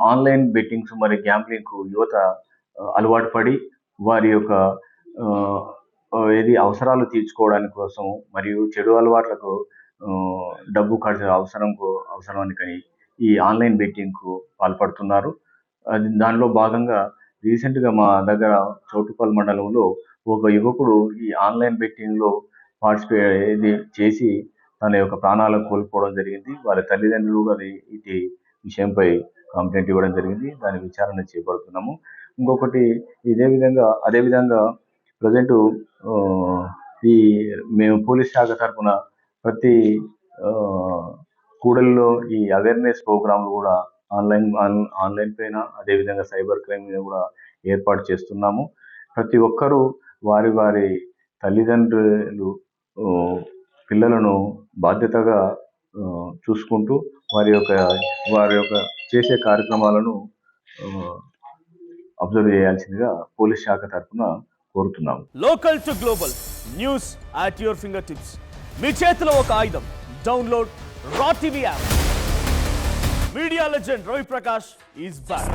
Online bettings మరి గ్యాంబ్లింగ్‌కు యువత అలవాటు పడి వారి యొక్క ఆహ్, ఏది అవసరాలు తీర్చుకోవడానికి కోసం మరియు చెడు అలవాట్లకు డబ్బు ఖర్చు అవసరానికని ఈ ఆన్‌లైన్ బెట్టింగ్‌కు పాల్పడుతున్నారు. దానిలో భాగంగా రీసెంట్‌గా మా దగ్గర చౌటుప్పల్ మండలంలో ఒక యువకుడు ఈ ఆన్‌లైన్ బెట్టింగ్‌లో పార్టిసిపే ఇది చేసి తన యొక్క ప్రాణాలను కోల్పోవడం జరిగింది. వాళ్ళ తల్లిదండ్రులు ఇది విషయంపై కంప్లెయింట్ ఇవ్వడం జరిగింది. దాని విచారణ చేపడుతున్నాము. ఇంకొకటి అదే విధంగా ప్రెజెంటు ఆహ్, ఈ మేము పోలీస్ శాఖ తరపున ప్రతి కూడలిలో ఈ అవేర్‌నెస్ ప్రోగ్రామ్‌లు గూడా ఆన్‌లైన్ పైన అదేవిధంగా సైబర్ క్రైమ్ మీద గూడా ఏర్పాటు చేస్తున్నాము. ప్రతి ఒక్కరూ వారి తల్లిదండ్రులు పిల్లలను బాధ్యతగా చూసుకుంటూ వారి యొక్క చేసే కార్యక్రమాలను ఆహ్, అబ్జర్వ్ చేయాల్సిందిగా పోలీస్ శాఖ తరపున కోరుతున్నాము. Local to global news at your fingertips. మీ చేతిలో ఒక ఆయుధం. Download Raa TV app. Media legend Ravi Prakash is back.